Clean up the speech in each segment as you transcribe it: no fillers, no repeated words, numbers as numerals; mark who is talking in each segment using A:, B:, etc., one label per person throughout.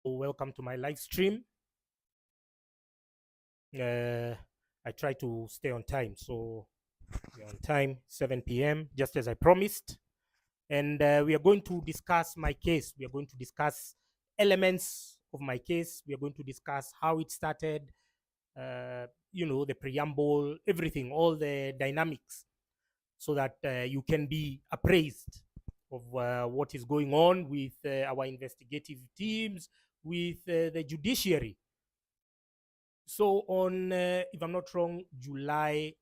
A: Welcome to my live stream. I try to stay on time, so we're on time, 7 p.m., just as I promised. And we are going to discuss my case. We are going to discuss elements of my case. We are going to discuss how it started, the preamble, everything, all the dynamics, so that you can be appraised of what is going on with our investigative teams, with the judiciary. So on, if I'm not wrong, July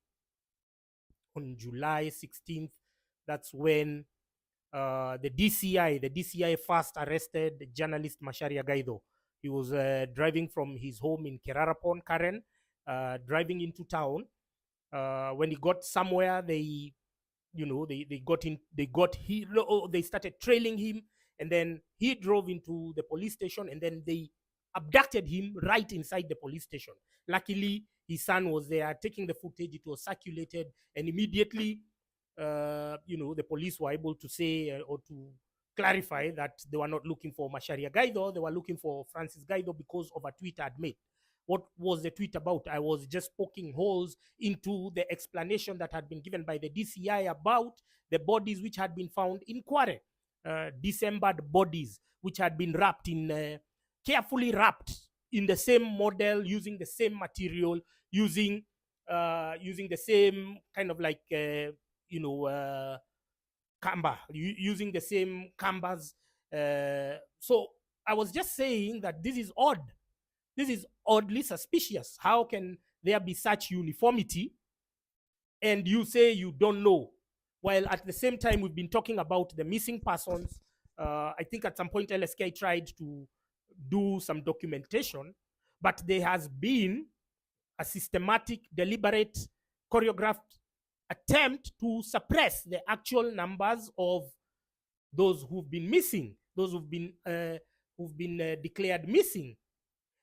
A: 16th, that's when the DCI first arrested journalist Macharia Gaitho. He was driving from his home in Kerarapon, Karen, driving into town. When he got somewhere, they started trailing him, and then he drove into the police station, and then they abducted him right inside the police station. Luckily, his son was there taking the footage. It was circulated, and immediately the police were able to say or to clarify that they were not looking for Macharia Gaitho, they were looking for Francis Gaitho because of a tweet I'd made. What was the tweet about? I was just poking holes into the explanation that had been given by the DCI about the bodies which had been found in Kware, dismembered bodies which had been carefully wrapped in the same model, using the same material, using the same kind of like Kamba, using the same Kambas. So I was just saying that this is odd. This is oddly suspicious. How can there be such uniformity and you say you don't know? While at the same time, we've been talking about the missing persons. I think at some point LSK tried to do some documentation, but there has been a systematic, deliberate, choreographed attempt to suppress the actual numbers of those who've been missing, those who've been declared missing.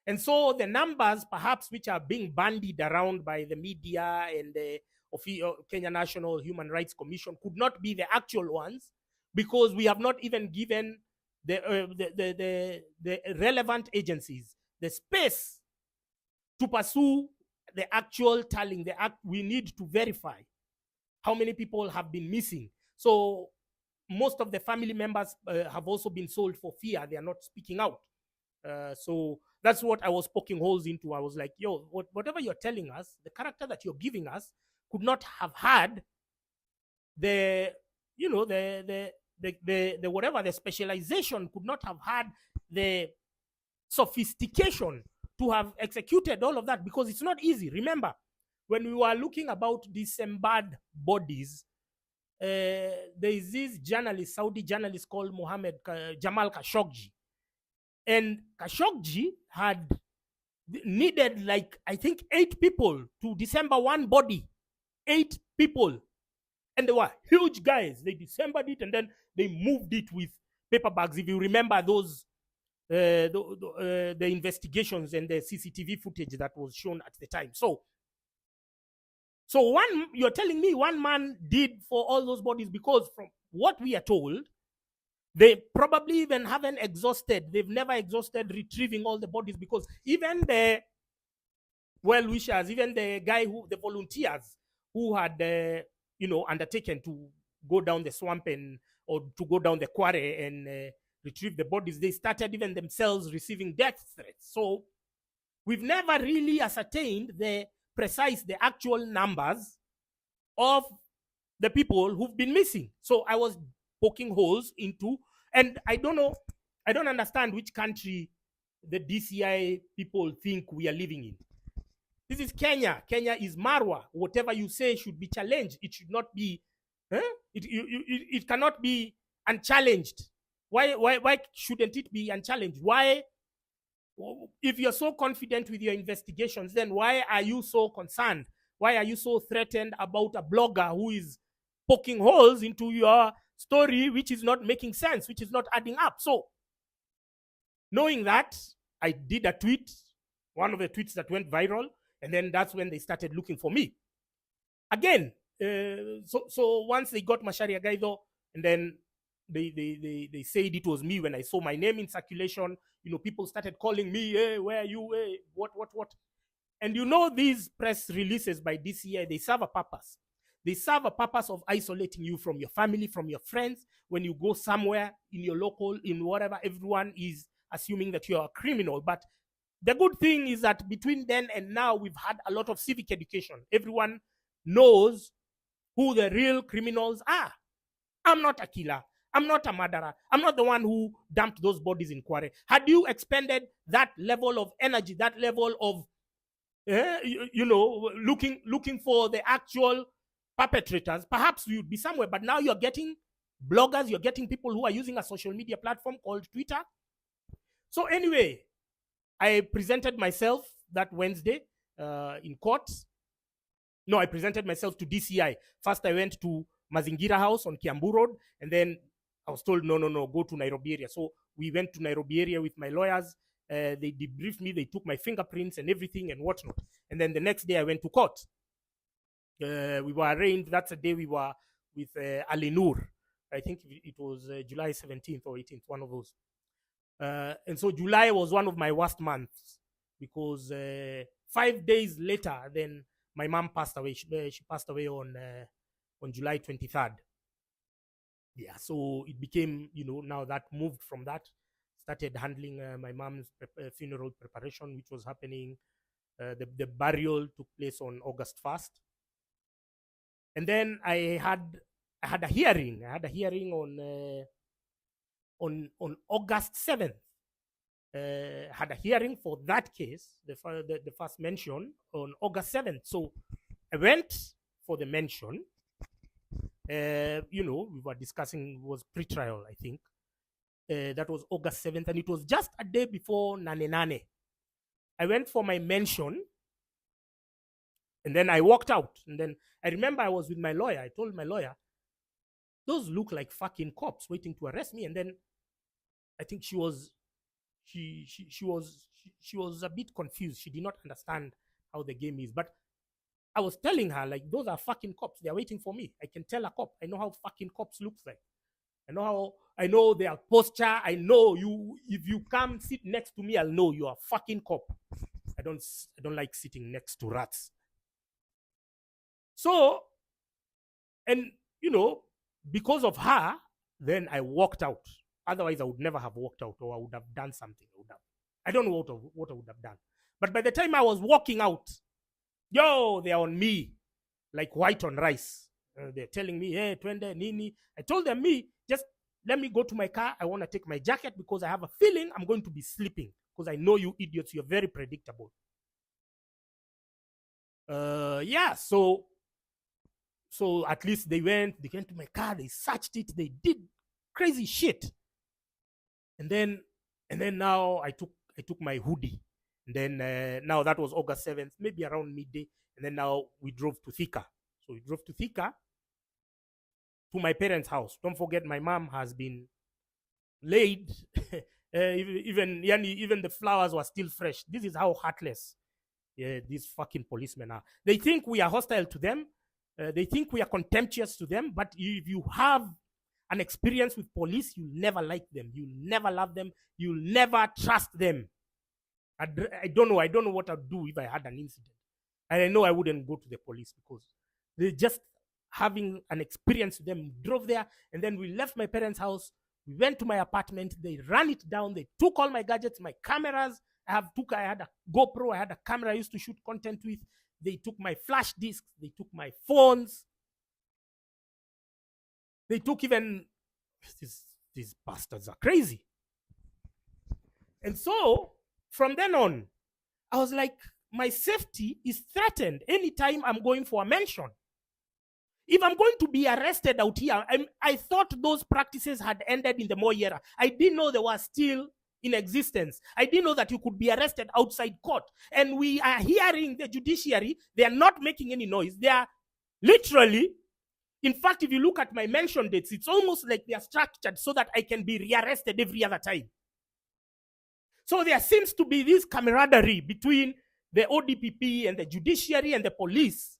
A: And so the numbers, perhaps, which are being bandied around by the media and the Kenya National Human Rights Commission could not be the actual ones, because we have not even given the relevant agencies the space to pursue the actual tallying. We need to verify how many people have been missing. So most of the family members have also been sold for fear. They are not speaking out. So that's what I was poking holes into. I was like, yo, whatever you're telling us, the character that you're giving us could not have had the whatever, the specialization, could not have had the sophistication to have executed all of that, because it's not easy. Remember, when we were looking about dismembered bodies, there is this Saudi journalist called Jamal Khashoggi. And Khashoggi had needed, like, I think 8 people to dismember one body. 8 people. And they were huge guys. They dismembered it and then they moved it with paper bags. If you remember those, the investigations and the CCTV footage that was shown at the time. So you're telling me one man did for all those bodies, because from what we are told, they probably even haven't exhausted. They've never exhausted retrieving all the bodies, because even the well-wishers, even the volunteers who had, undertaken to go down the swamp or to go down the quarry and retrieve the bodies, they started even themselves receiving death threats. So we've never really ascertained the actual numbers of the people who've been missing. So I was poking holes into, and I don't understand which country the DCI people think we are living in. This is Kenya. Kenya is Marwa. Whatever you say should be challenged. It should not be, it cannot be unchallenged. Why shouldn't it be unchallenged? Why, if you're so confident with your investigations, then why are you so concerned? Why are you so threatened about a blogger who is poking holes into your story, which is not making sense, which is not adding up? So, knowing that, I did a tweet, one of the tweets that went viral, and then that's when they started looking for me. Again, so once they got Macharia Gaitho, and then they said it was me when I saw my name in circulation. People started calling me, hey, where are you? Hey, what? And these press releases by DCI, they serve a purpose. They serve a purpose of isolating you from your family, from your friends. When you go somewhere in your local, in whatever, everyone is assuming that you're a criminal. But the good thing is that between then and now, we've had a lot of civic education. Everyone knows who the real criminals are. I'm not a killer. I'm not a murderer. I'm not the one who dumped those bodies in Kware. Had you expended that level of energy, that level of, looking for the actual perpetrators, perhaps you'd be somewhere. But now you're getting bloggers, you're getting people who are using a social media platform called Twitter. So anyway, I presented myself that Wednesday in court. No, I presented myself to DCI. First, I went to Mazingira House on Kiambu Road, and then I was told, no, go to Nairobi area. So we went to Nairobi area with my lawyers. They debriefed me. They took my fingerprints and everything and whatnot. And then the next day I went to court. We were arraigned. That's the day we were with Ali Noor. I think it was July 17th or 18th, one of those. And so July was one of my worst months because 5 days later, then my mom passed away. She passed away on July 23rd. Yeah, so it became, now that moved from that, started handling my mom's funeral preparation, which was happening. The burial took place on August 1st. And then I had a hearing. I had a hearing on August 7th. Had a hearing for that case, the first mention, on August 7th. So I went for the mention. We were discussing, was pre-trial, I think. That was August 7th, and it was just a day before Nane Nane. I went for my mention, and then I walked out. And then I remember I was with my lawyer. I told my lawyer, those look like fucking cops waiting to arrest me. And then I think she was a bit confused. She did not understand how the game is. But I was telling her, like, those are fucking cops. They're waiting for me. I can tell a cop. I know how fucking cops looks like. I know their posture. I know you. If you come sit next to me, I'll know you are a fucking cop. I don't like sitting next to rats. So, and because of her, then I walked out. Otherwise, I would never have walked out, or I would have done something. I don't know what I would have done. But by the time I was walking out, they're on me like white on rice. They're telling me, hey, twende, nini. I told them, just let me go to my car. I want to take my jacket because I have a feeling I'm going to be sleeping. Because I know you idiots, you're very predictable. So at least they went to my car, they searched it, they did crazy shit. And then now I took my hoodie. And then now that was August 7th, maybe around midday. And then now we drove to Thika. So we drove to Thika to my parents' house. Don't forget, my mom has been laid. Even the flowers were still fresh. This is how heartless these fucking policemen are. They think we are hostile to them. They think we are contemptuous to them. But if you have an experience with police, you'll never like them. You'll never love them. You'll never trust them. I don't know what I'd do if I had an incident. And I know I wouldn't go to the police because they just having an experience with them. Drove there, and then we left my parents' house. We went to my apartment. They ran it down. They took all my gadgets, my cameras. I had a GoPro. I had a camera I used to shoot content with. They took my flash discs. They took my phones. They took even, these bastards are crazy. And so from then on, I was like, my safety is threatened anytime I'm going for a mention. If I'm going to be arrested out here, I thought those practices had ended in the Moi era. I didn't know they were still in existence. I didn't know that you could be arrested outside court. And we are hearing the judiciary, they are not making any noise. They are literally, in fact, if you look at my mention dates, it's almost like they are structured so that I can be rearrested every other time. So there seems to be this camaraderie between the ODPP and the judiciary and the police,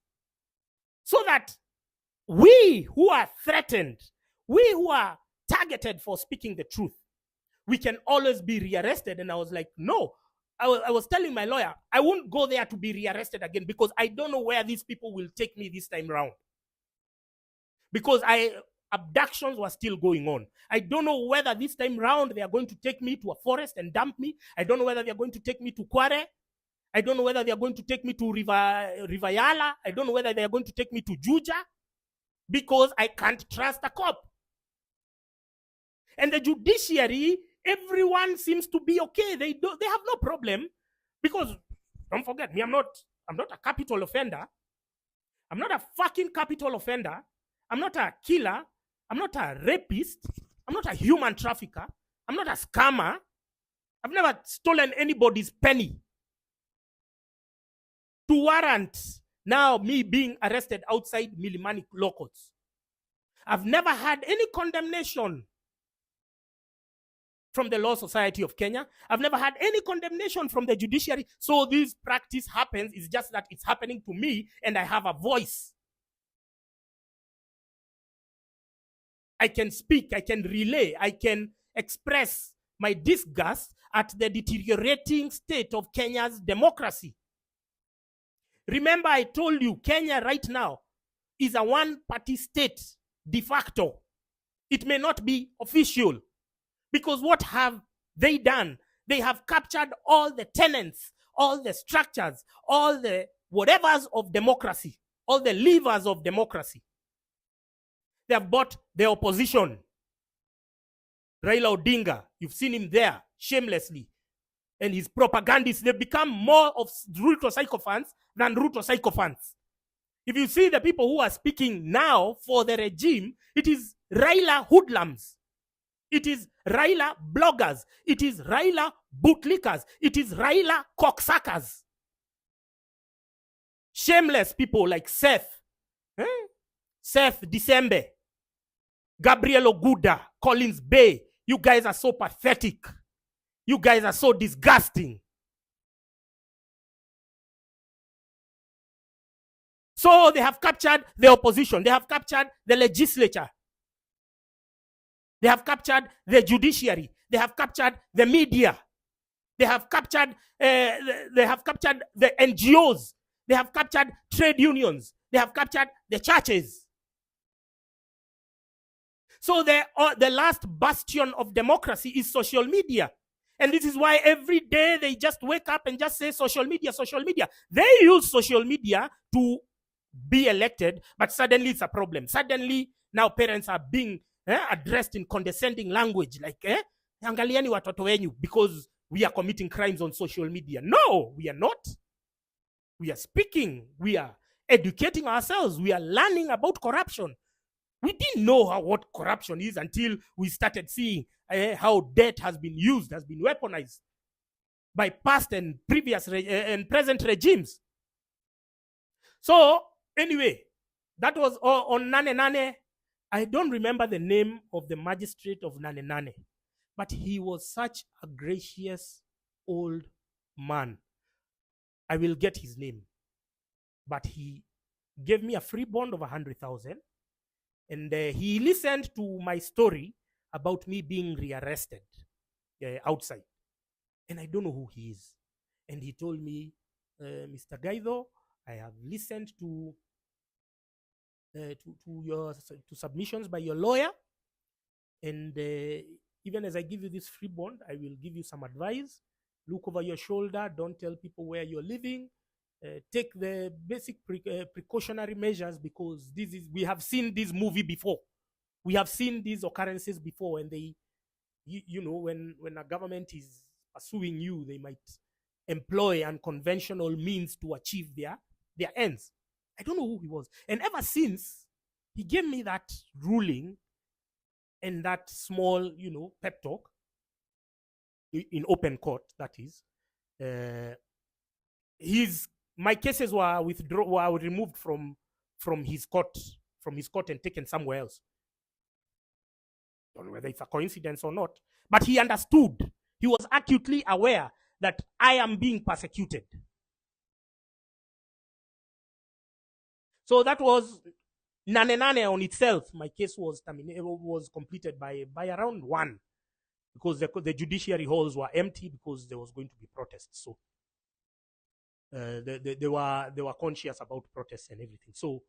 A: so that we who are threatened, we who are targeted for speaking the truth, we can always be rearrested. And I was like, no. I was telling my lawyer, I won't go there to be rearrested again because I don't know where these people will take me this time round. Because abductions were still going on. I don't know whether this time round they are going to take me to a forest and dump me. I don't know whether they are going to take me to Kware. I don't know whether they are going to take me to River Yala. I don't know whether they are going to take me to Juja, because I can't trust a cop. And the judiciary, everyone seems to be okay. They have no problem, because don't forget me, I'm not a capital offender. I'm not a fucking capital offender. I'm not a killer. I'm not a rapist. I'm not a human trafficker. I'm not a scammer. I've never stolen anybody's penny to warrant now me being arrested outside Milimani law courts. I've never had any condemnation from the Law Society of Kenya. I've never had any condemnation from the judiciary. So this practice happens. It's just that it's happening to me and I have a voice. I can speak, I can relay, I can express my disgust at the deteriorating state of Kenya's democracy. Remember, I told you, Kenya right now is a one-party state de facto. It may not be official, because what have they done? They have captured all the tenets, all the structures, all the whatevers of democracy, all the levers of democracy. They have bought the opposition. Raila Odinga, you've seen him there shamelessly. And his propagandists, they've become more of Ruto sycophants than Ruto sycophants. If you see the people who are speaking now for the regime, it is Raila hoodlums. It is Raila bloggers. It is Raila bootlickers. It is Raila cocksuckers. Shameless people like Seth. Seth December. Gabriel Oguda. Collins Bay. You guys are so pathetic. You guys are so disgusting. So they have captured the opposition. They have captured the legislature. They have captured the judiciary. They have captured the media. They have captured the NGOs. They have captured trade unions. They have captured the churches. So the last bastion of democracy is social media. And this is why every day they just wake up and just say social media, social media. They use social media to be elected, but suddenly it's a problem. Suddenly now parents are being addressed in condescending language, like angalieni watoto wenyu, because we are committing crimes on social media. No, we are not. We are speaking. We are educating ourselves. We are learning about corruption. We didn't know what corruption is until we started seeing how debt has been used, has been weaponized by past and previous and present regimes. So anyway, that was on Nane Nane. I don't remember the name of the magistrate of Nane Nane, but he was such a gracious old man. I will get his name. But he gave me a free bond of 100,000. And he listened to my story about me being rearrested outside. And I don't know who he is. And he told me, Mr. Gaitho, I have listened to submissions by your lawyer. And even as I give you this free bond, I will give you some advice. Look over your shoulder. Don't tell people where you're living. Take the basic precautionary measures, because we have seen this movie before. We have seen these occurrences before, and they, when a government is pursuing you, they might employ unconventional means to achieve their ends. I don't know who he was. And ever since he gave me that ruling and that small, pep talk in open court, that is, my cases were removed from his court and taken somewhere else. Don't know whether it's a coincidence or not, but he understood. He was acutely aware that I am being persecuted. So that was Nane on itself, my case was completed by around 1, because the judiciary halls were empty because there was going to be protests. So they were conscious about protests and everything. So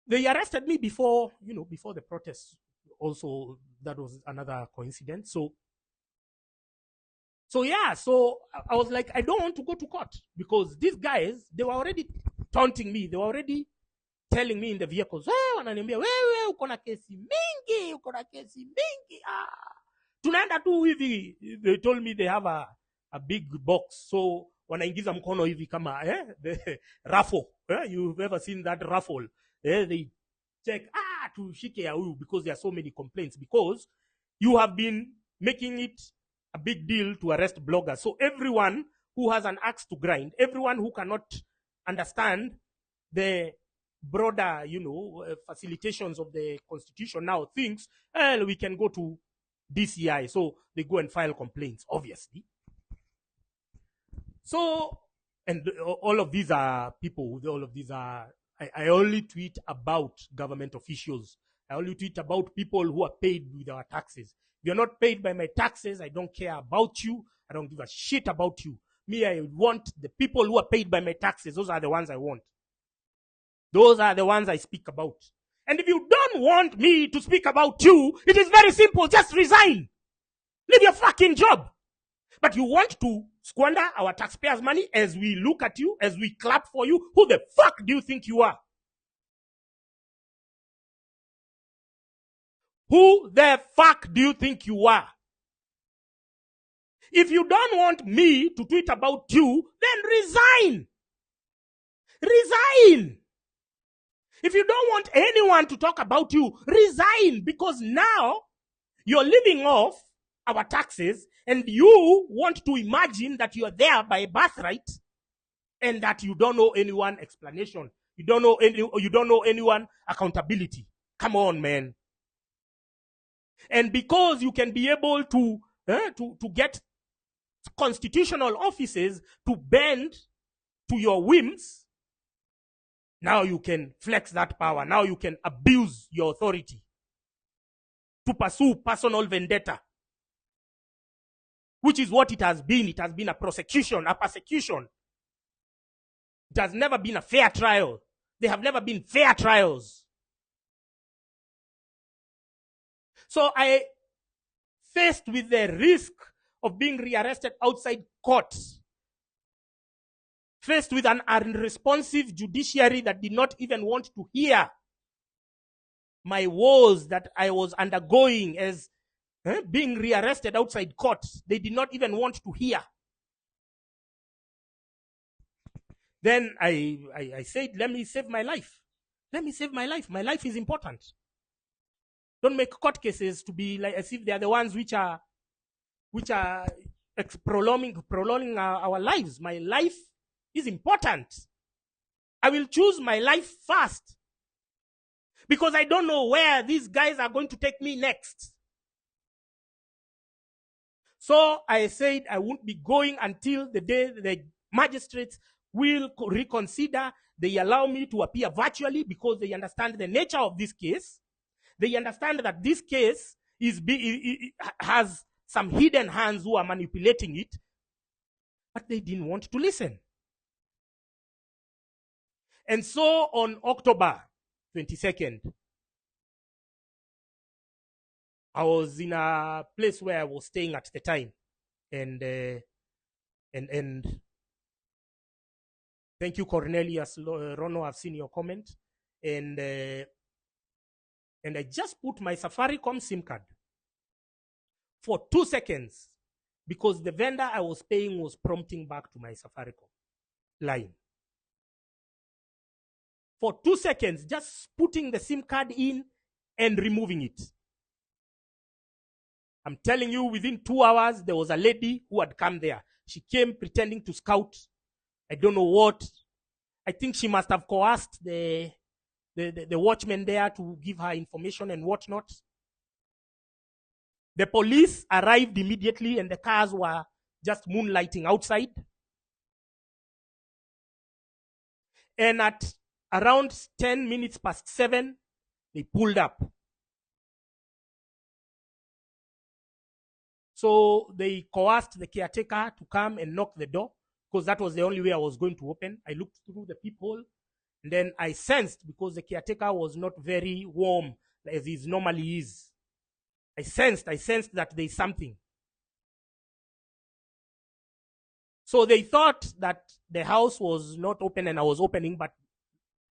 A: they arrested me before the protests. Also, that was another coincidence. So yeah, so I was like, I don't want to go to court, because these guys, they were already taunting me. They were already telling me in the vehicles, wananiambia, wewe uko na kesi mingi, uko na kesi mingi. Tunaenda tu hivi. They told me they have a big box. So wanaingiza mkono hivi kama the raffle. You've ever seen that raffle? They check tushike ya huyu, because there are so many complaints, because you have been making it a big deal to arrest bloggers. So everyone who has an axe to grind, everyone who cannot understand the broader, facilitations of the constitution now thinks, we can go to DCI. So they go and file complaints, obviously. So, and all of these are people, all of these are, I only tweet about government officials. I only tweet about people who are paid with our taxes. If you're not paid by my taxes, I don't care about you. I don't give a shit about you. Me, I want the people who are paid by my taxes. Those are the ones I want. Those are the ones I speak about. And if you don't want me to speak about you, it is very simple. Just resign. Leave your fucking job. But you want to squander our taxpayers' money as we look at you, as we clap for you. Who the fuck do you think you are? Who the fuck do you think you are? If you don't want me to tweet about you, then resign. Resign. If you don't want anyone to talk about you, resign, because now you're living off our taxes and you want to imagine that you are there by birthright and that you don't know anyone explanation. You don't know anyone accountability. Come on, man. And because you can be able to get constitutional offices to bend to your whims, now you can flex that power. Now you can abuse your authority to pursue personal vendetta, which is what it has been. It has been a prosecution, a persecution. It has never been a fair trial. There have never been fair trials. So I, faced with the risk of being rearrested outside court, faced with an unresponsive judiciary that did not even want to hear my woes that I was undergoing as being rearrested outside court. They did not even want to hear. Then I said, let me save my life. Let me save my life. My life is important. Don't make court cases to be like as if they are the ones which are prolonging our lives. My life is important. I will choose my life first, because I don't know where these guys are going to take me next. So I said I won't be going until the day the magistrates will reconsider. They allow me to appear virtually because they understand the nature of this case. They understand that this case has some hidden hands who are manipulating it, but they didn't want to listen. And so on October 22nd, I was in a place where I was staying at the time, and thank you, Cornelius Rono. I've seen your comment, and I just put my Safaricom SIM card for 2 seconds because the vendor I was paying was prompting back to my Safaricom line. For 2 seconds, just putting the SIM card in and removing it. I'm telling you, within 2 hours, there was a lady who had come there. She came pretending to scout. I don't know what. I think she must have coerced the watchman there to give her information and whatnot. The police arrived immediately and the cars were just moonlighting outside. And at Around 10 minutes past 7, they pulled up. So they coerced the caretaker to come and knock the door, because that was the only way I was going to open. I looked through the people, and then I sensed, because the caretaker was not very warm as he normally is. I sensed that there's something. So they thought that the house was not open and I was opening, but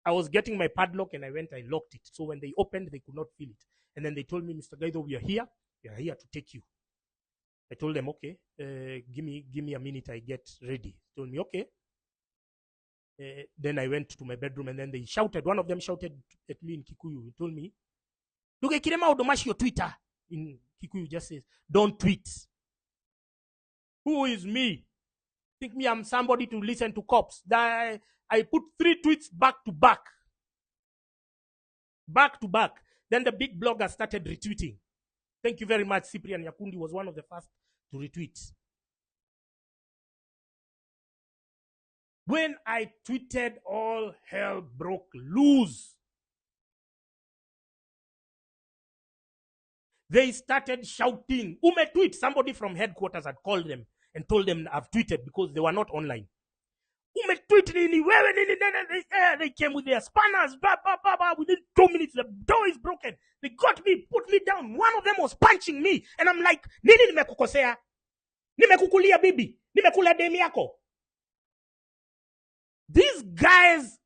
A: I was getting my padlock and I locked it. So when they opened, they could not feel it. And then they told me, Mr. Gaitho, we are here to take you. I told them, okay, give me a minute, I get ready. They told me, okay. Then I went to my bedroom and then they shouted. One of them shouted at me in Kikuyu. He told me, "Look, Kirema Odomashi, your Twitter." In Kikuyu just says, "Don't tweet." Who is me? Think me I'm somebody to listen to cops. I put 3 tweets back to back. Back to back. Then the big blogger started retweeting. Thank you very much. Cyprian Yakundi was one of the first to retweet. When I tweeted, all hell broke loose. They started shouting, "Ume tweet." Somebody from headquarters had called them and told them I've tweeted, because they were not online. Ume tweet nini, they came with their spanners. Within 2 minutes, the door is broken. They got me, put me down. One of them was punching me. And I'm like, nini nimekukosea? Nimekukulia bibi? Nimekula demi yako? These guys,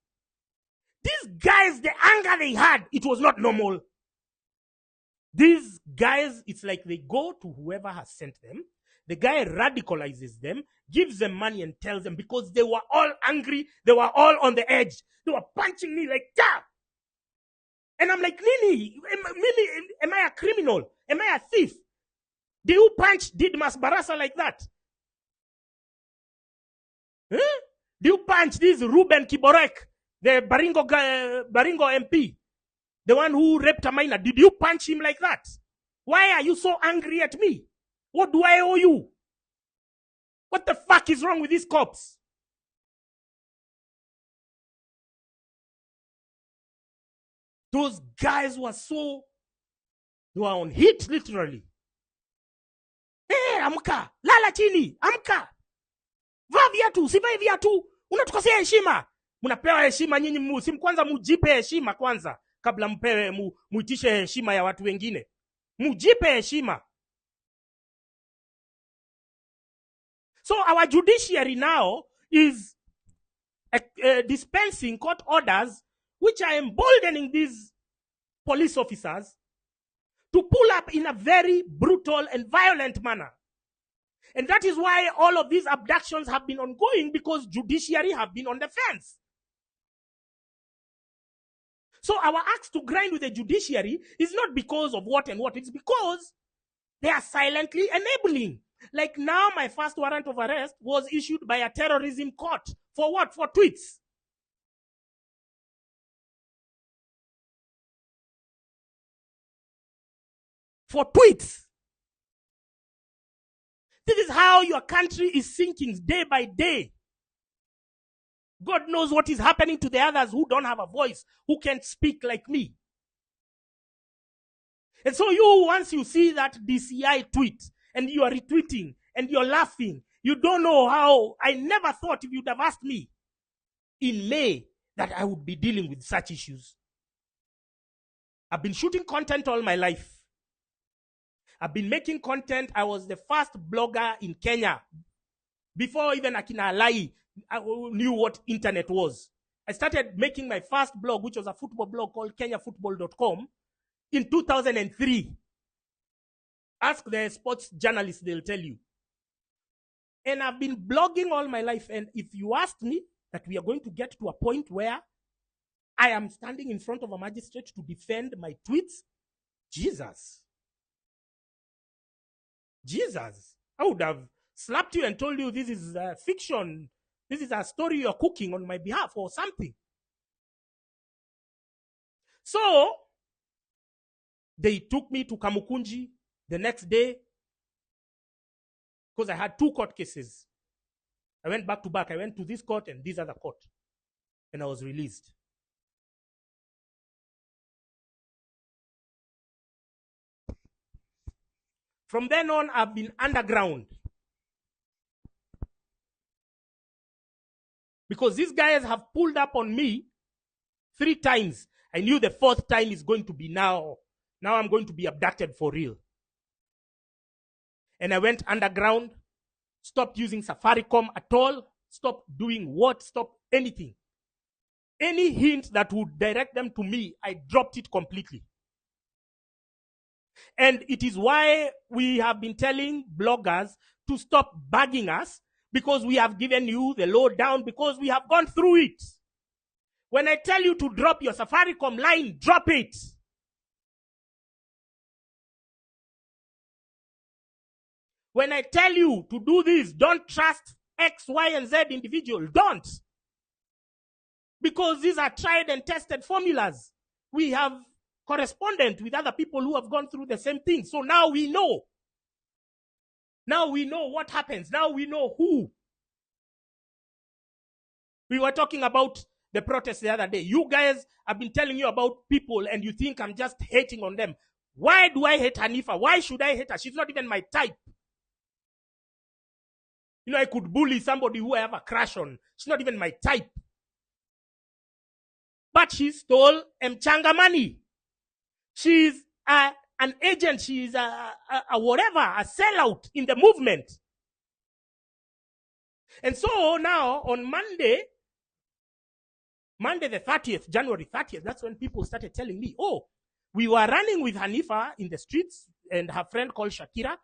A: the anger they had, it was not normal. These guys, it's like they go to whoever has sent them. The guy radicalizes them, gives them money and tells them, because they were all angry, they were all on the edge. They were punching me like that. And I'm like, Nini, am I a criminal? Am I a thief? Do you punch Didmas Barasa like that? Huh? Do you punch this Ruben Kiborek, the Baringo MP? The one who raped a minor? Did you punch him like that? Why are you so angry at me? What do I owe you? What the fuck is wrong with these cops? Those guys were they were on hit, literally. Hey, amka, lala chini, amka. Vaa viatu, sivae viatu. Unatukosea heshima. Mnapewa heshima nyinyi, kwanza mujipe heshima kwanza, kabla mpewe muitishe heshima ya watu wengine. Mujipe heshima. So our judiciary now is dispensing court orders which are emboldening these police officers to pull up in a very brutal and violent manner. And that is why all of these abductions have been ongoing, because judiciary have been on the fence. So our axe to grind with the judiciary is not because of what and what. It's because they are silently enabling. Like now, my first warrant of arrest was issued by a terrorism court. For what? For tweets. For tweets. This is how your country is sinking day by day. God knows what is happening to the others who don't have a voice, who can't speak like me. And so once you see that DCI tweet, and you are retweeting, and you're laughing, you don't know how. I never thought, if you'd have asked me in May, that I would be dealing with such issues. I've been shooting content all my life. I've been making content. I was the first blogger in Kenya. Before even Akina Alai knew what internet was. I started making my first blog, which was a football blog called kenyafootball.com, in 2003. Ask the sports journalists, they'll tell you. And I've been blogging all my life. And if you asked me that we are going to get to a point where I am standing in front of a magistrate to defend my tweets, Jesus, I would have slapped you and told you this is fiction. This is a story you're cooking on my behalf or something. So they took me to Kamukunji the next day, because I had 2 court cases. I went back to back. I went to this court and this other court. And I was released. From then on, I've been underground. Because these guys have pulled up on me 3 times. I knew the 4th time is going to be now. Now I'm going to be abducted for real. And I went underground, stopped using Safaricom at all, stopped doing what, stopped anything. Any hint that would direct them to me, I dropped it completely. And it is why we have been telling bloggers to stop bugging us, because we have given you the lowdown, because we have gone through it. When I tell you to drop your Safaricom line, drop it. When I tell you to do this, don't trust X, Y, and Z individual. Don't. Because these are tried and tested formulas. We have correspondent with other people who have gone through the same thing. So now we know. Now we know what happens. Now we know who. We were talking about the protest the other day. You guys have been telling you about people and you think I'm just hating on them. Why do I hate Hanifa? Why should I hate her? She's not even my type. You know, I could bully somebody who I have a crush on. She's not even my type. But she stole Mchanga money. She's an agent. She's a whatever, a sellout in the movement. And so now on Monday the 30th, January 30th, that's when people started telling me, oh, we were running with Hanifa in the streets and her friend called Shakira,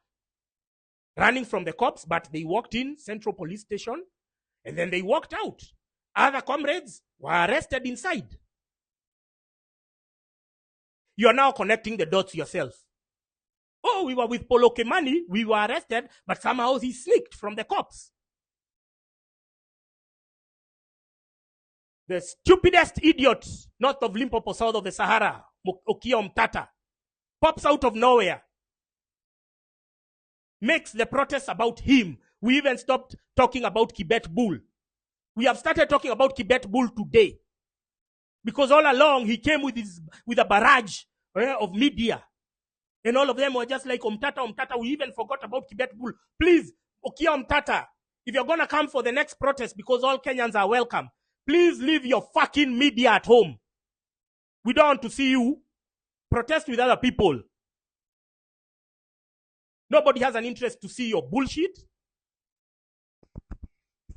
A: running from the cops, but they walked in Central Police Station and then they walked out. Other comrades were arrested inside. You are now connecting the dots yourself. Oh, we were with Polo Kemani, we were arrested, but somehow he sneaked from the cops. The stupidest idiot north of Limpopo, south of the Sahara, Okiya Omtata, pops out of nowhere, makes the protest about him. We even stopped talking about Kibet Bull. We have started talking about Kibet Bull today. Because all along he came with a barrage of media. And all of them were just like Omtata. We even forgot about Kibet Bull. Please, Okiya Omtata, if you're going to come for the next protest, because all Kenyans are welcome, please leave your fucking media at home. We don't want to see you protest with other people. Nobody has an interest to see your bullshit.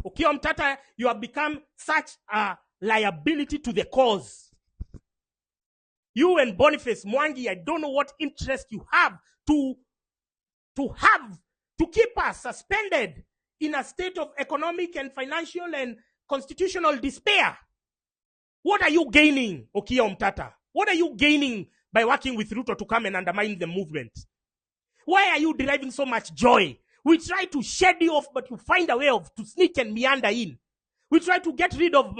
A: Okiya Omtata, you have become such a liability to the cause. You and Boniface Mwangi, I don't know what interest you have to keep us suspended in a state of economic and financial and constitutional despair. What are you gaining, Okiya Omtata? What are you gaining by working with Ruto to come and undermine the movement? Why are you deriving so much joy? We try to shed you off, but you find a way to sneak and meander in. We try to get rid of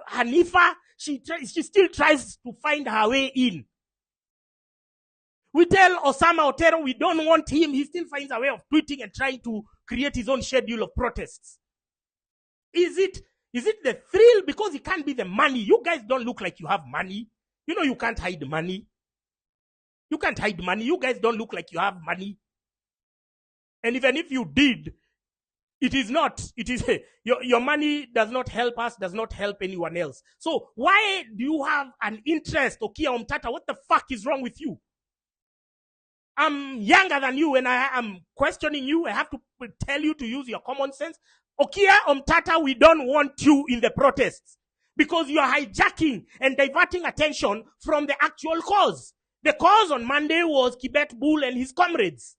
A: Hanifa. She still tries to find her way in. We tell Osama Otero we don't want him. He still finds a way of tweeting and trying to create his own schedule of protests. Is it the thrill? Because it can't be the money. You guys don't look like you have money. You know you can't hide money. You can't hide money. You guys don't look like you have money. And even if you did, it is your money does not help us, does not help anyone else. So why do you have an interest, Okiya Omtata? What the fuck is wrong with you? I'm younger than you and I am questioning you. I have to tell you to use your common sense. Okiya Omtata, we don't want you in the protests because you are hijacking and diverting attention from the actual cause. The cause on Monday was Kibet Bull and his comrades.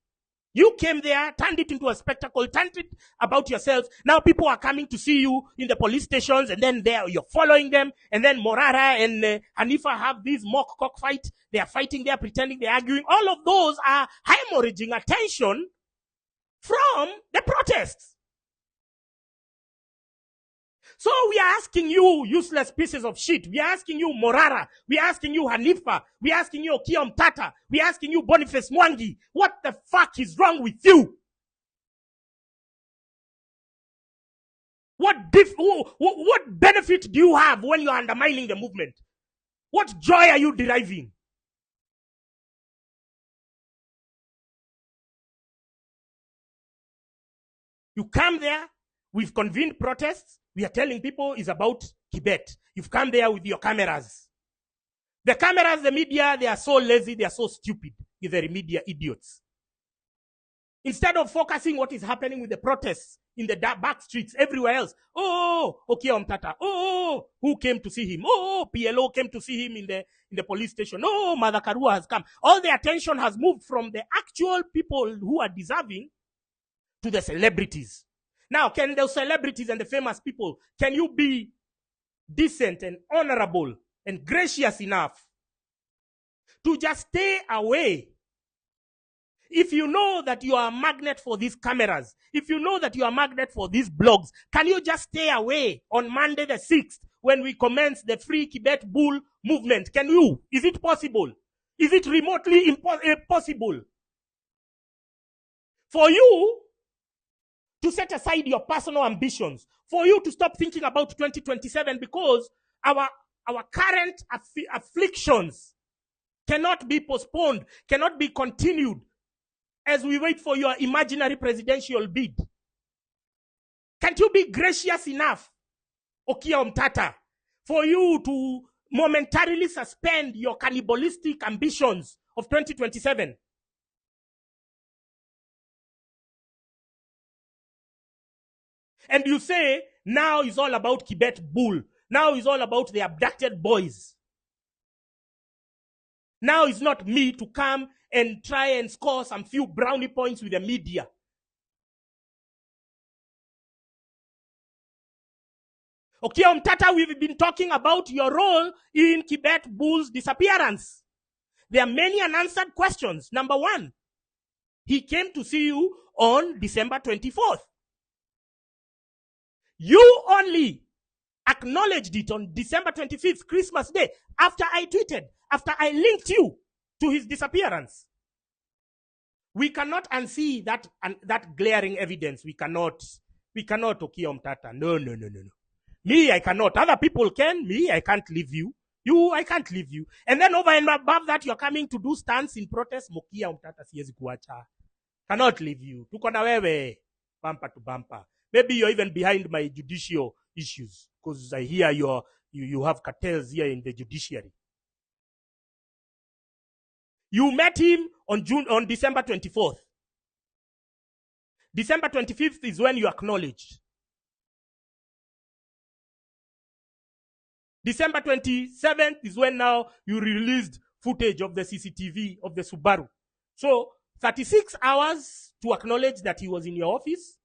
A: You came there, turned it into a spectacle, turned it about yourself. Now people are coming to see you in the police stations, and then you're following them. And then Morara and Hanifa have this mock cockfight. They are fighting there, pretending they're arguing. All of those are hemorrhaging attention from the protests. So we are asking you, useless pieces of shit. We are asking you, Morara. We are asking you, Hanifa. We are asking you, Okiya Omtata. We are asking you, Boniface Mwangi. What the fuck is wrong with you? What benefit do you have when you are undermining the movement? What joy are you deriving? You come there, we've convened protests. We are telling people it's about Tibet. You've come there with your cameras. The cameras, the media, they are so lazy, they are so stupid. They're media idiots. Instead of focusing what is happening with the protests in the back streets, everywhere else. Oh, Okiya Omtata. Oh, who came to see him? Oh, PLO came to see him in the police station. Oh, Mother Karua has come. All the attention has moved from the actual people who are deserving to the celebrities. Now, can those celebrities and the famous people, can you be decent and honorable and gracious enough to just stay away? If you know that you are a magnet for these cameras, if you know that you are a magnet for these blogs, can you just stay away on Monday the 6th when we commence the Free Tibet Bull movement? Can you? Is it possible? Is it remotely impossible for you to set aside your personal ambitions, for you to stop thinking about 2027 because our current afflictions cannot be postponed, cannot be continued as we wait for your imaginary presidential bid? Can't you be gracious enough, Okiya Omtata, for you to momentarily suspend your cannibalistic ambitions of 2027? And you say, now it's all about Tibet Bull. Now it's all about the abducted boys. Now it's not me to come and try and score some few brownie points with the media. Okiya Omtata, we've been talking about your role in Tibet Bull's disappearance. There are many unanswered questions. Number one, he came to see you on December 24th. You only acknowledged it on December 25th, Christmas Day, after I tweeted, after I linked you to his disappearance. We cannot unsee that glaring evidence. We cannot, Okiya Omtata. No. Me, I cannot. Other people can. Me, I can't leave you. I can't leave you. And then over and above that, you're coming to do stands in protest. Okiya Omtata siwezi kuacha. Cannot leave you. Tuko na wewe, bumper to bumper. Maybe you're even behind my judicial issues, because I hear you have cartels here in the judiciary. You met him on December 24th. December 25th is when you acknowledged. December 27th is when now you released footage of the CCTV of the Subaru. So 36 hours to acknowledge that he was in your office.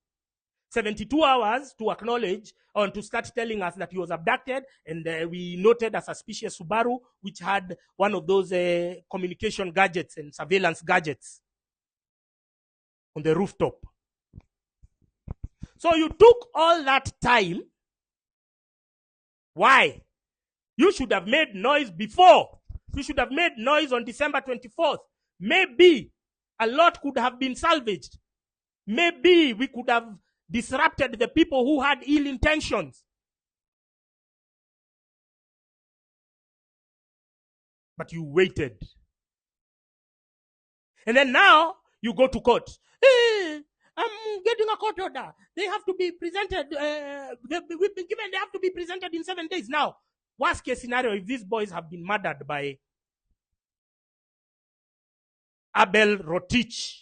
A: 72 hours to acknowledge and to start telling us that he was abducted, and we noted a suspicious Subaru which had one of those communication gadgets and surveillance gadgets on the rooftop. So you took all that time. Why? You should have made noise before. You should have made noise on December 24th. Maybe a lot could have been salvaged. Maybe we could have disrupted the people who had ill intentions. But you waited. And then now you go to court. Hey, I'm getting a court order. They have to be presented. We've been given, they have to be presented in 7 days. Now, worst case scenario, if these boys have been murdered by Abel Rotich.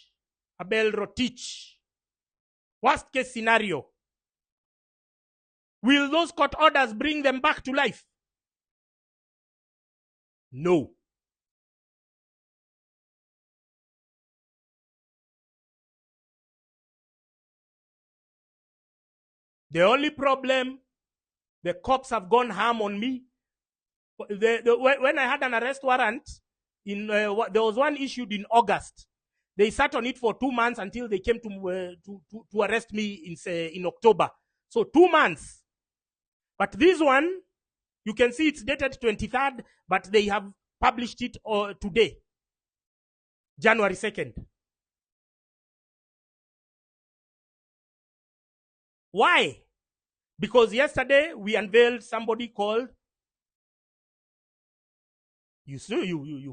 A: Worst case scenario. Will those court orders bring them back to life? No. The only problem, the cops have gone ham on me. When I had an arrest warrant, there was one issued in August. They sat on it for 2 months until they came to arrest me in October. So 2 months. But this one, you can see it's dated 23rd, but they have published it today, January 2nd. Why? Because yesterday we unveiled somebody called, you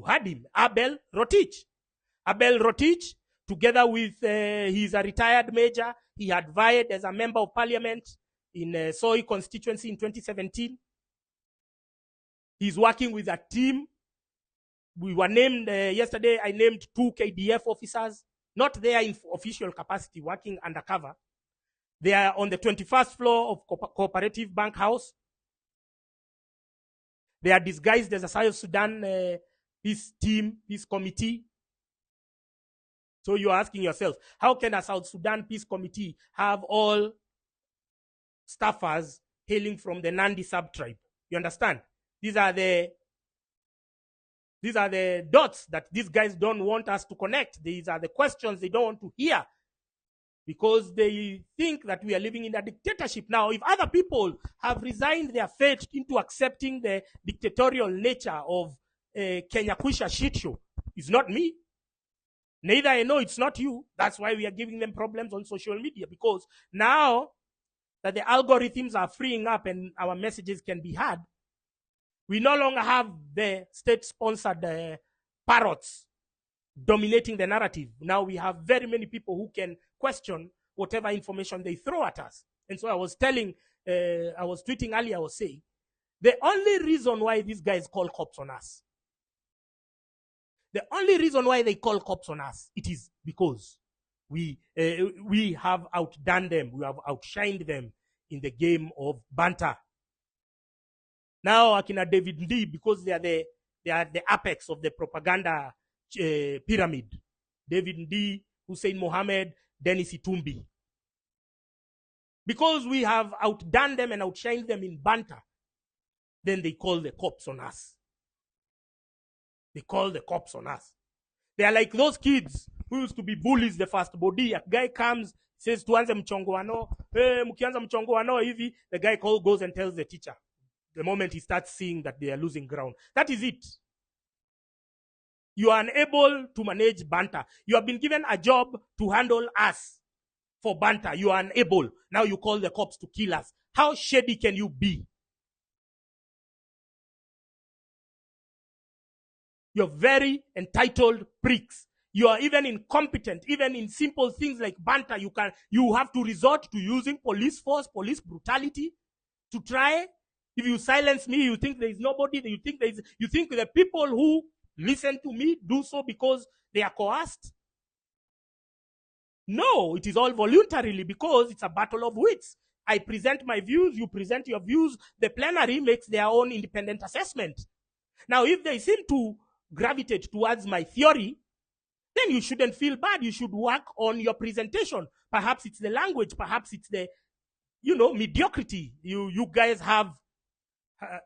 A: heard him, Abel Rotich. Abel Rotich, together with, he's a retired major. He had vied as a member of parliament in Soy constituency in 2017. He's working with a team. We were named, yesterday I named 2 KDF officers, not there in official capacity, working undercover. They are on the 21st floor of Cooperative Bank House. They are disguised as a South Sudan peace team, peace committee. So you're asking yourself, how can a South Sudan peace committee have all staffers hailing from the Nandi sub-tribe? You understand? These are the dots that these guys don't want us to connect. These are the questions they don't want to hear, because they think that we are living in a dictatorship. Now, if other people have resigned their fate into accepting the dictatorial nature of Kenya Kwisha shit show, it's not me. Neither I know it's not you. That's why we are giving them problems on social media, because now that the algorithms are freeing up and our messages can be heard, we no longer have the state-sponsored parrots dominating the narrative. Now we have very many people who can question whatever information they throw at us. And so I was tweeting earlier, I was saying, the only reason why these guys call cops on us, the only reason why they call cops on us, it is because we have outdone them, we have outshined them in the game of banter. Now, Akina David Ndii, because they are the apex of the propaganda pyramid. David Ndii, Hussein Mohammed, Dennis Itumbi. Because we have outdone them and outshined them in banter, then they call the cops on us. They call the cops on us. They are like those kids who used to be bullies the first body. A guy comes, says, tuanze mchongoano, mkianza mchongoano hivi, the guy goes and tells the teacher. The moment he starts seeing that they are losing ground. That is it. You are unable to manage banter. You have been given a job to handle us for banter. You are unable. Now you call the cops to kill us. How shady can you be? You're very entitled pricks. You are even incompetent. Even in simple things like banter, you have to resort to using police force, police brutality to try. If you silence me, you think there is nobody. You think the people who listen to me do so because they are coerced. No, it is all voluntarily, because it's a battle of wits. I present my views, you present your views. The plenary makes their own independent assessment. Now, if they seem to gravitate towards my theory, then you shouldn't feel bad. You should work on your presentation. Perhaps it's the language. Perhaps it's the, mediocrity. You guys have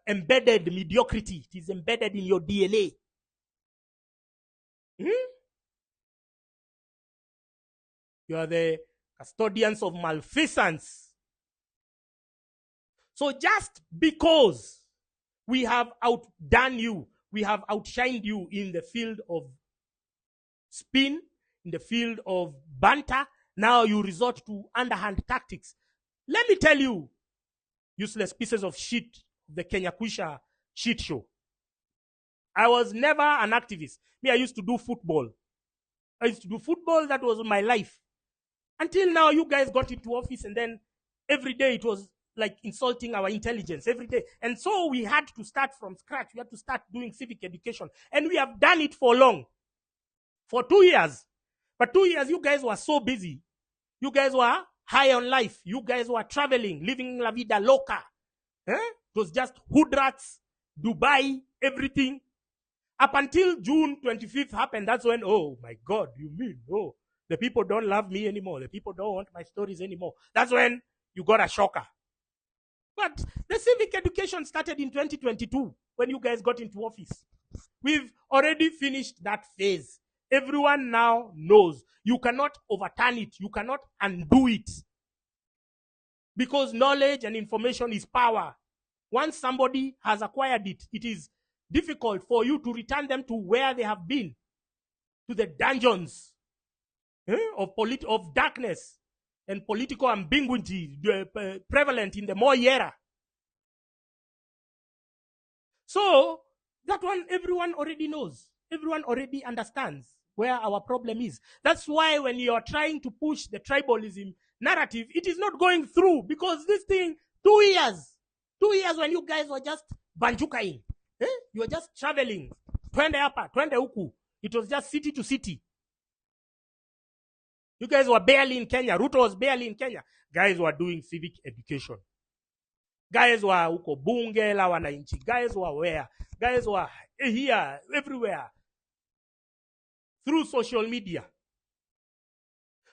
A: embedded mediocrity. It is embedded in your DNA. You are the custodians of malfeasance. So just because we have outdone you, we have outshined you in the field of spin, in the field of banter, now you resort to underhand tactics. Let me tell you, useless pieces of shit, the Kenya Kwisha shit show. I was never an activist. Me, I used to do football. That was my life. Until now, you guys got into office, and then every day it was like insulting our intelligence every day. And so we had to start from scratch. We had to start doing civic education. And we have done it for long. For 2 years. But 2 years, you guys were so busy. You guys were high on life. You guys were traveling, living la vida loca. It was just hood rats, Dubai, everything. Up until June 25th happened, that's when, oh my God, you mean, the people don't love me anymore. The people don't want my stories anymore. That's when you got a shocker. But the civic education started in 2022 when you guys got into office. We've already finished that phase. Everyone now knows you cannot overturn it. You cannot undo it. Because knowledge and information is power. Once somebody has acquired it, it is difficult for you to return them to where they have been, to the dungeons of darkness and political ambiguity prevalent in the Moi era. So, that one everyone already knows. Everyone already understands. where our problem is. That's why when you're trying to push the tribalism narrative, it is not going through, because this thing, 2 years when you guys were just banjukaing, you were just traveling, twende hapa, twende huku. It was just city to city. You guys were barely in Kenya. Ruto was barely in Kenya. Guys were doing civic education. Guys were huko bunge la wananchi. Guys were where? Guys were here, everywhere, through social media.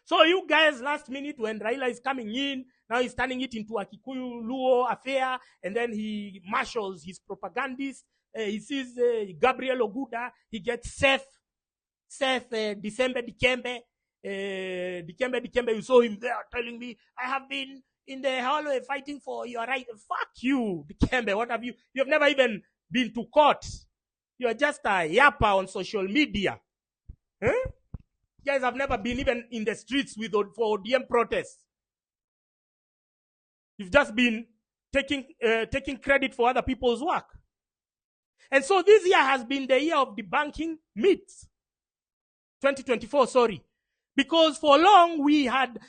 A: So you guys, last minute, when Raila is coming in, now he's turning it into a Kikuyu Luo affair, and then he marshals his propagandists. He sees Gabriel Oguda. He gets Seth Dikembe. You saw him there telling me, I have been in the hallway fighting for your right. Fuck you, Dikembe. What have you? You have never even been to court. You are just a yapper on social media. Huh? You guys have never been even in the streets for ODM protests. You've just been taking credit for other people's work. And so this year has been the year of debunking myths. 2024, sorry. Because for long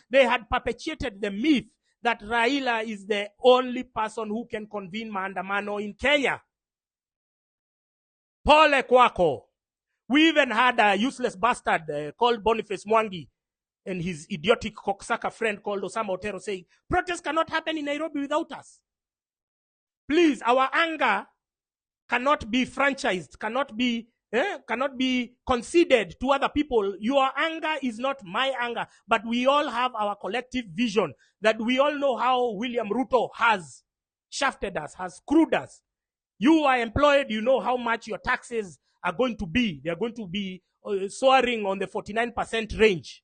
A: they had perpetuated the myth that Raila is the only person who can convene maandamano in Kenya. Pole kwako. We even had a useless bastard called Boniface Mwangi and his idiotic cocksucker friend called Osama Otero saying, protests cannot happen in Nairobi without us. Please, our anger cannot be franchised, cannot be conceded to other people. Your anger is not my anger, but we all have our collective vision that we all know how William Ruto has shafted us, has screwed us. You are employed, you know how much your taxes are going to be. They are going to be soaring on the 49% range.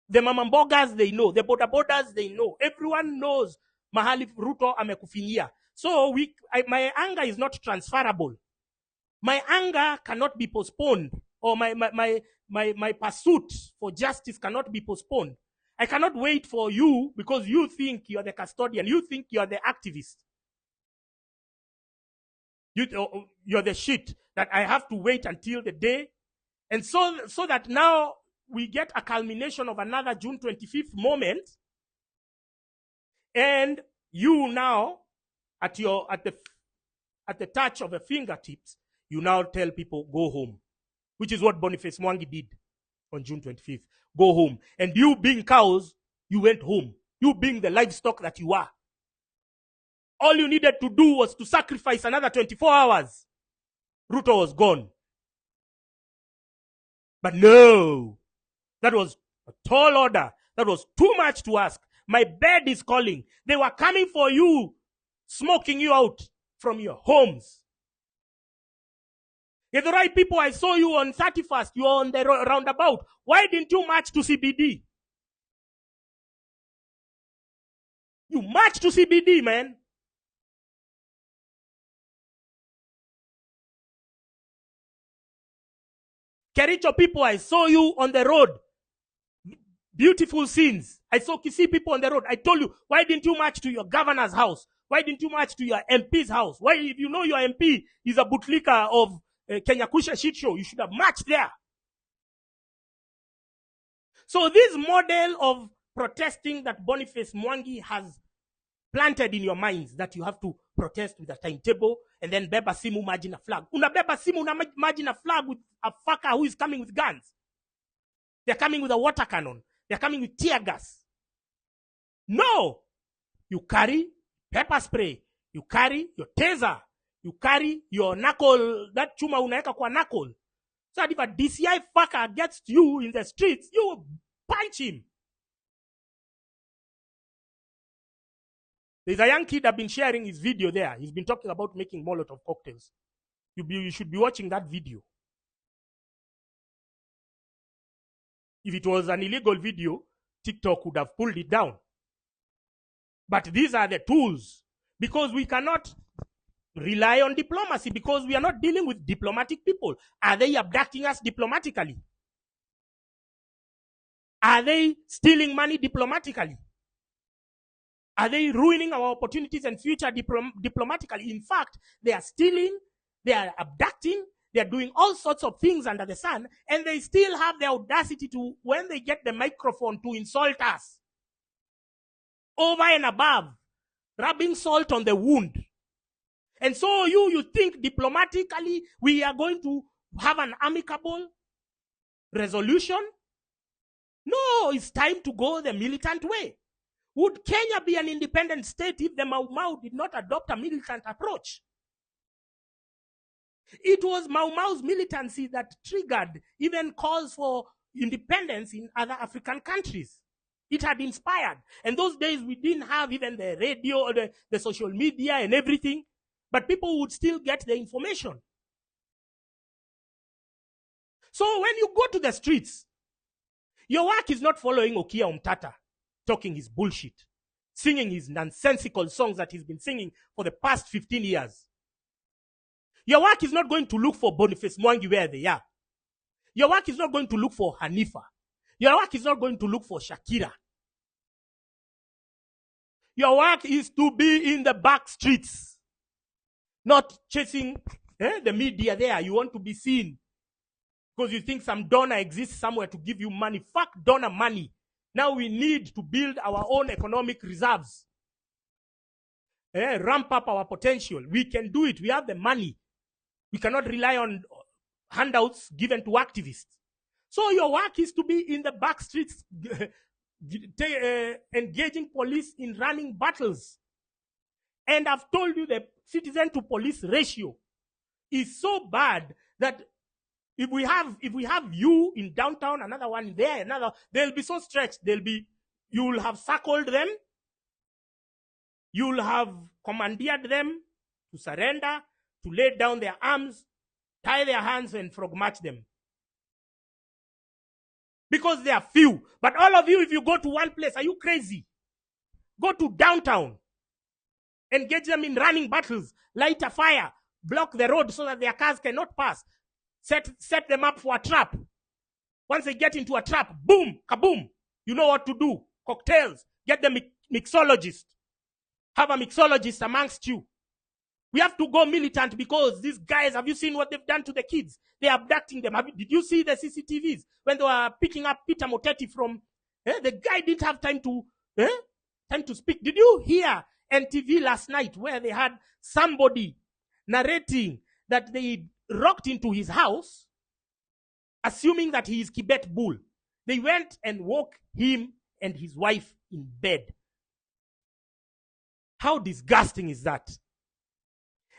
A: The mamambogas, they know. The bodabodas, they know. Everyone knows mahali Ruto amekufinyia. So my anger is not transferable. My anger cannot be postponed, or my pursuit for justice cannot be postponed. I cannot wait for you because you think you're the custodian. You think you're the activist. You're the shit that I have to wait until the day. And so that now we get a culmination of another June 25th moment. And you now, at the touch of a fingertips, you now tell people, go home. Which is what Boniface Mwangi did on June 25th. Go home. And you being cows, you went home. You being the livestock that you are. All you needed to do was to sacrifice another 24 hours. Ruto was gone. But no. That was a tall order. That was too much to ask. My bed is calling. They were coming for you, smoking you out from your homes. You're the right people. I saw you on 31st. You were on the roundabout. Why didn't you march to CBD? You marched to CBD, man. Kericho people, I saw you on the road. Beautiful scenes. I saw Kisii people on the road. I told you, why didn't you march to your governor's house? Why didn't you march to your MP's house? Why, if you know your MP is a bootlicker of Kenya Kusha shit show, you should have marched there. So this model of protesting that Boniface Mwangi has planted in your minds, that you have to protest with a timetable and then beba simu imagine a flag. Una beba simu imagine a flag with a fucker who is coming with guns. They're coming with a water cannon. They're coming with tear gas. No! You carry pepper spray. You carry your taser. You carry your knuckle, that chuma unaeka kwa knuckle. So that if a DCI fucker gets you in the streets, you will punch him. There's a young kid I've been sharing his video there. He's been talking about making Molotov cocktails. You should be watching that video. If it was an illegal video, TikTok would have pulled it down. But these are the tools. Because we cannot rely on diplomacy, because we are not dealing with diplomatic people. Are they abducting us diplomatically? Are they stealing money diplomatically? Are they ruining our opportunities and future diplomatically? In fact, they are stealing, they are abducting, They are doing all sorts of things under the sun, and they still have the audacity to, when they get the microphone, to insult us. Over and above, rubbing salt on the wound. And so you think diplomatically we are going to have an amicable resolution? No, it's time to go the militant way. Would Kenya be an independent state if the Mau Mau did not adopt a militant approach? It was Mau Mau's militancy that triggered even calls for independence in other African countries. It had inspired. And those days we didn't have even the radio, the social media and everything, but people would still get the information. So when you go to the streets, your work is not following Okia Umtata, talking his bullshit, singing his nonsensical songs that he's been singing for the past 15 years. Your work is not going to look for Boniface Mwangi where they are. Your work is not going to look for Hanifa. Your work is not going to look for Shakira. Your work is to be in the back streets, not chasing the media there. You want to be seen because you think some donor exists somewhere to give you money. Fuck donor money. Now we need to build our own economic reserves. Ramp up our potential. We can do it. We have the money. We cannot rely on handouts given to activists. So your work is to be in the back streets, engaging police in running battles. And I've told you the citizen to police ratio is so bad that if we have you in downtown, another one there, another, they'll be so stretched. You'll have circled them. You'll have commandeered them to surrender, to lay down their arms, tie their hands, and frog march them. Because they are few. But all of you, if you go to one place, are you crazy? Go to downtown. Engage them in running battles. Light a fire. Block the road so that their cars cannot pass. Set them up for a trap. Once they get into a trap, boom, kaboom. You know what to do. Cocktails. Get the mixologist. Have a mixologist amongst you. We have to go militant because these guys, have you seen what they've done to the kids? They're abducting them. Did you see the CCTVs when they were picking up Peter Moteti from... the guy didn't have time to speak. Did you hear NTV last night where they had somebody narrating that they rocked into his house, assuming that he is Kibet Bull? They went and woke him and his wife in bed. How disgusting is that?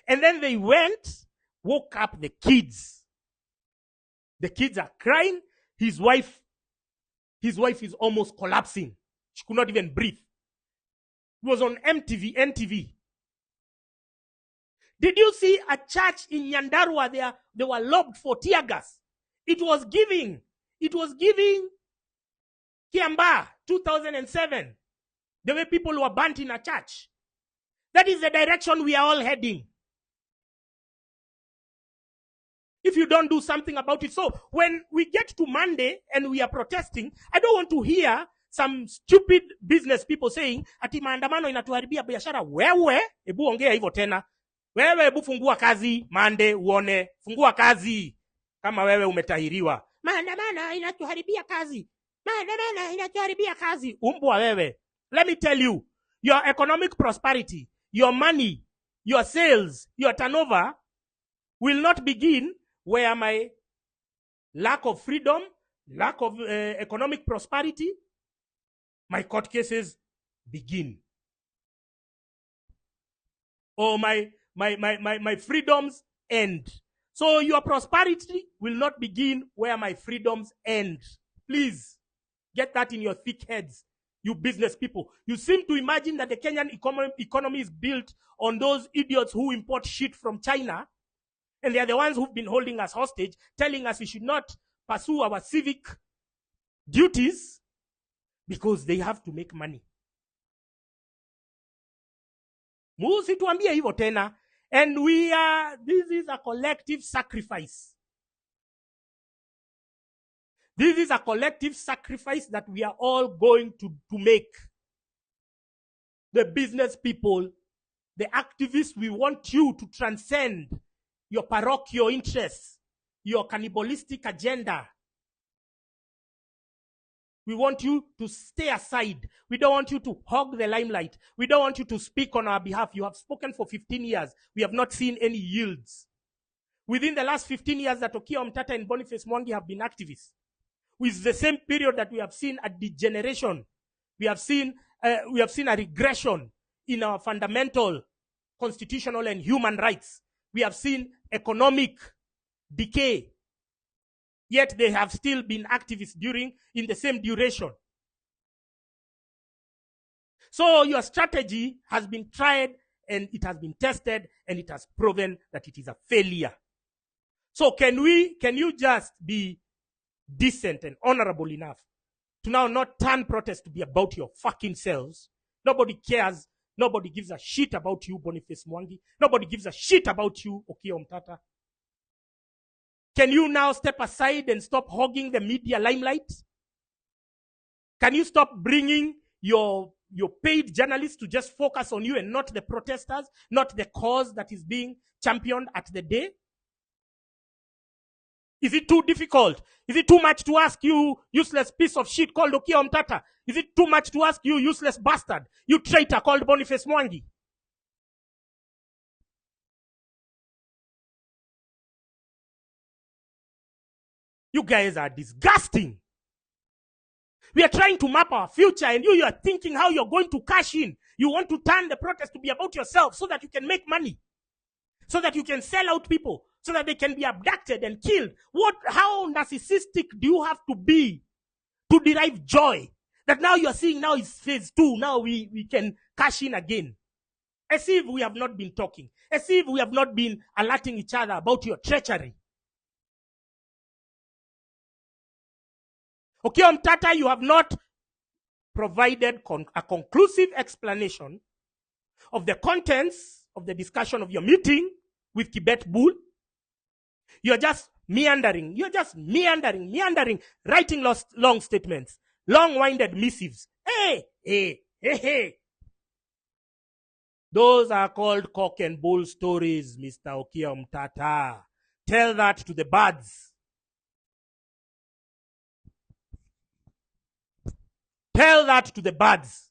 A: And then they woke up the kids. The kids are crying. His wife is almost collapsing. She could not even breathe. It was on NTV. Did you see a church in Nyandarua? They were lobbed for tear gas. It was giving Kiamba 2007. The way people were burnt in a church. That is the direction we are all heading. If you don't do something about it. So when we get to Monday and we are protesting, I don't want to hear some stupid business people saying, ati maandamano inatuharibia biashara. Wewe, ebu ongea hivyo tena. Wewe ebu fungua kazi, Monday uone. Fungua kazi. Kama wewe umetahiriwa. Maandamano inatuharibia kazi. Maandamano inatuharibia kazi. Umbwa wewe. Let me tell you, your economic prosperity, your money, your sales, your turnover will not begin where my lack of freedom, lack of economic prosperity, my court cases begin. Or my freedoms end. So your prosperity will not begin where my freedoms end. Please, get that in your thick heads, you business people. You seem to imagine that the Kenyan economy is built on those idiots who import shit from China. And they are the ones who've been holding us hostage, telling us we should not pursue our civic duties because they have to make money. Musituambie hivyo tena. And this is a collective sacrifice. This is a collective sacrifice that we are all going to make. The business people, the activists, we want you to transcend your parochial interests your cannibalistic agenda. We want you to stay aside. We don't want you to hog the limelight. We don't want you to speak on our behalf. You have spoken for 15 years. We have not seen any yields. Within the last 15 years that Okiya Omtata and Boniface Mwangi have been activists, with the same period that we have seen a degeneration, we have seen a regression in our fundamental constitutional and human rights. We have seen economic decay. Yet they have still been activists in the same duration. So your strategy has been tried and it has been tested and it has proven that it is a failure. So can you just be decent and honorable enough to now not turn protest to be about your fucking selves? Nobody cares. Nobody gives a shit about you, Boniface Mwangi. Nobody gives a shit about you, Okiya Omtata. Can you now step aside and stop hogging the media limelight? Can you stop bringing your paid journalists to just focus on you and not the protesters, not the cause that is being championed at the day? Is it too difficult? Is it too much to ask, you useless piece of shit called Okiya Omtata? Is it too much to ask, you useless bastard, you traitor called Boniface Mwangi? You guys are disgusting. We are trying to map our future and you are thinking how you're going to cash in. You want to turn the protest to be about yourself so that you can make money, so that you can sell out people, so that they can be abducted and killed. How narcissistic do you have to be to derive joy that now you are seeing now is phase 2, now we can cash in again? As if we have not been talking, as if we have not been alerting each other about your treachery. Okiya Omtata, you have not provided a conclusive explanation of the contents of the discussion of your meeting with Kibet Bull. You're just meandering. Writing long statements, long-winded missives. Hey. Those are called cock and bull stories, Mr. Okiya Omtata. Tell that to the birds. Tell that to the birds.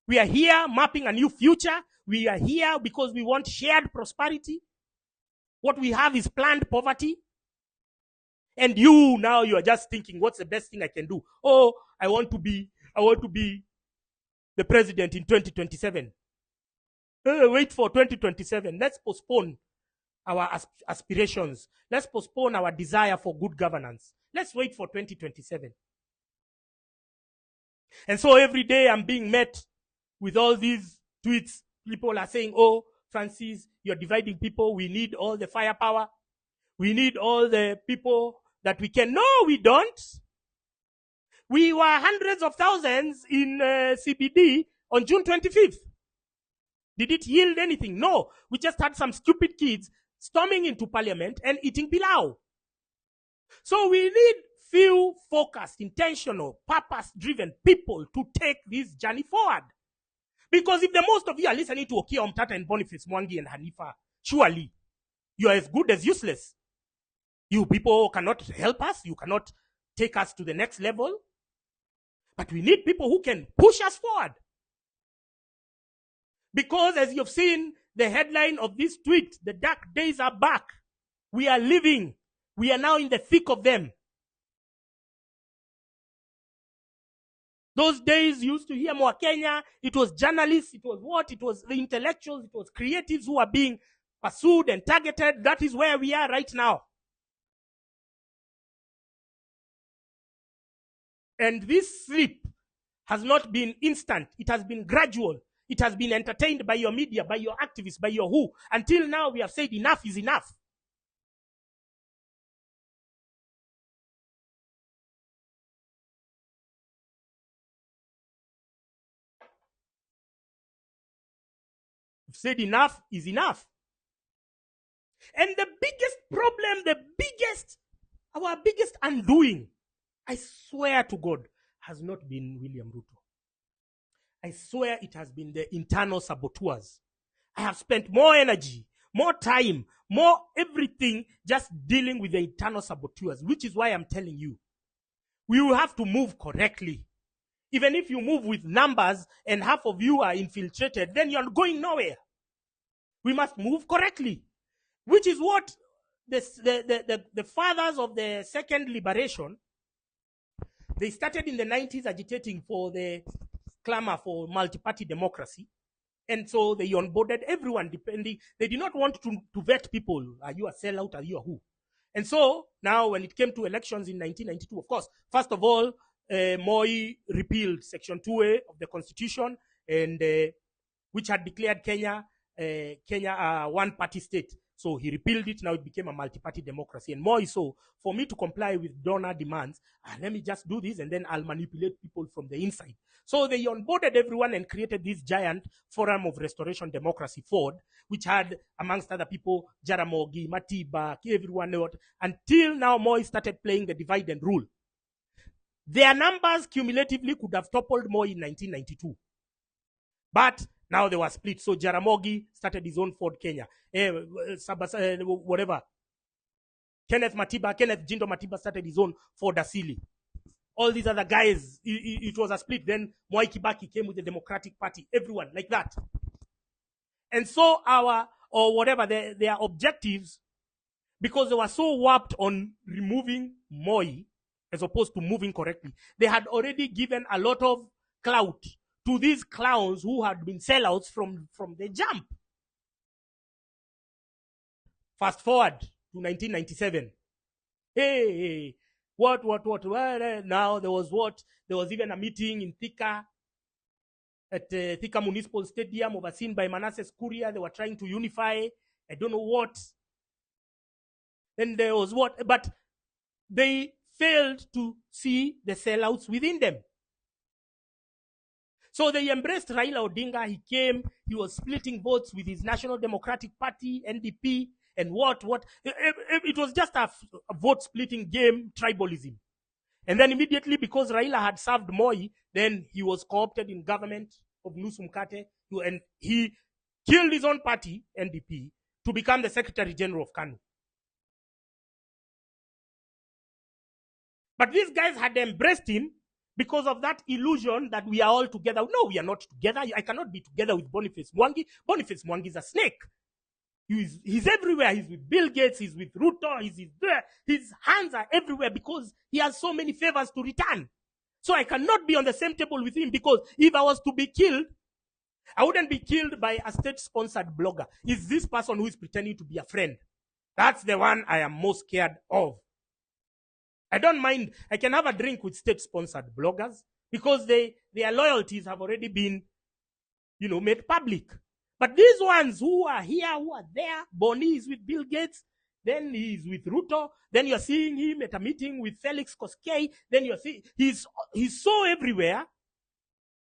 A: We are here mapping a new future. We are here because we want shared prosperity. What we have is planned poverty. And you are just thinking, what's the best thing I can do? Oh, I want to be the president in 2027. Wait for 2027. Let's postpone our aspirations. Let's postpone our desire for good governance. Let's wait for 2027. And so every day I'm being met with all these tweets. People are saying, oh, Francis, you're dividing people. We need all the firepower. We need all the people that we can. No, we don't. We were hundreds of thousands in CBD on June 25th. Did it yield anything? No. We just had some stupid kids storming into parliament and eating pilau. So we need few focused, intentional, purpose-driven people to take this journey forward. Because if the most of you are listening to Okiya Omtata and Boniface Mwangi and Hanifa, surely you are as good as useless. You people cannot help us. You cannot take us to the next level. But we need people who can push us forward. Because as you've seen the headline of this tweet, the dark days are back. We are living. We are now in the thick of them. Those days you used to hear more Kenya. It was journalists. It was what? It was the intellectuals. It was creatives who are being pursued and targeted. That is where we are right now. And this sleep has not been instant. It has been gradual. It has been entertained by your media, by your activists, by your who. Until now, we have said enough is enough. We've said enough is enough. And the biggest problem, our biggest undoing, I swear to God, has not been William Ruto. I swear it has been the internal saboteurs. I have spent more energy, more time, more everything just dealing with the internal saboteurs, which is why I'm telling you, we will have to move correctly. Even if you move with numbers and half of you are infiltrated, then you're going nowhere. We must move correctly, which is what the fathers of the second liberation, they started in the 90s agitating for the clamor for multi-party democracy. And so they onboarded everyone depending. They did not want to vet people. Are you a sellout? Are you a who? And so now when it came to elections in 1992, of course, first of all, Moi repealed Section 2A of the Constitution, and which had declared Kenya a one-party state. So he repealed it. Now it became a multi-party democracy. And Moi, so for me to comply with donor demands, let me just do this and then I'll manipulate people from the inside. So they onboarded everyone and created this giant Forum of Restoration Democracy, FORD, which had, amongst other people, Jaramogi, Matiba, everyone else, until now Moi started playing the divide and rule. Their numbers cumulatively could have toppled Moi in 1992. But now they were split. So Jaramogi started his own Ford Kenya. Whatever. Kenneth Jindo Matiba started his own Ford Asili. All these other guys, it was a split. Then Mwai Kibaki came with the Democratic Party. Everyone, like that. And so their objectives, because they were so warped on removing Moi, as opposed to moving correctly, they had already given a lot of clout to these clowns who had been sellouts from the jump. Fast forward to 1997. Hey, what? Now there was even a meeting in Thika, at Thika Municipal Stadium, overseen by Manasseh Kuria. They were trying to unify, I don't know what. Then there was but they failed to see the sellouts within them. So they embraced Raila Odinga. He came, he was splitting votes with his National Democratic Party, NDP, and what. It was just a vote splitting game, tribalism. And then immediately, because Raila had served Moi, then he was co-opted in government of Nusu Mkate, and he killed his own party, NDP, to become the Secretary General of KANU. But these guys had embraced him because of that illusion that we are all together. No, we are not together. I cannot be together with Boniface Mwangi. Boniface Mwangi is a snake. He's everywhere. He's with Bill Gates. He's with Ruto. He's there. His hands are everywhere because he has so many favors to return. So I cannot be on the same table with him, because if I was to be killed, I wouldn't be killed by a state-sponsored blogger. It's this person who is pretending to be a friend. That's the one I am most scared of. I don't mind. I can have a drink with state-sponsored bloggers because their loyalties have already been, made public. But these ones who are here, who are there, Boni is with Bill Gates, then he's with Ruto, then you're seeing him at a meeting with Felix Koskei, then you're seeing, he's so everywhere,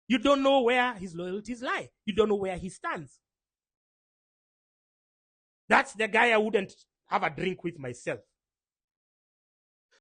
A: you don't know where his loyalties lie. You don't know where he stands. That's the guy I wouldn't have a drink with myself.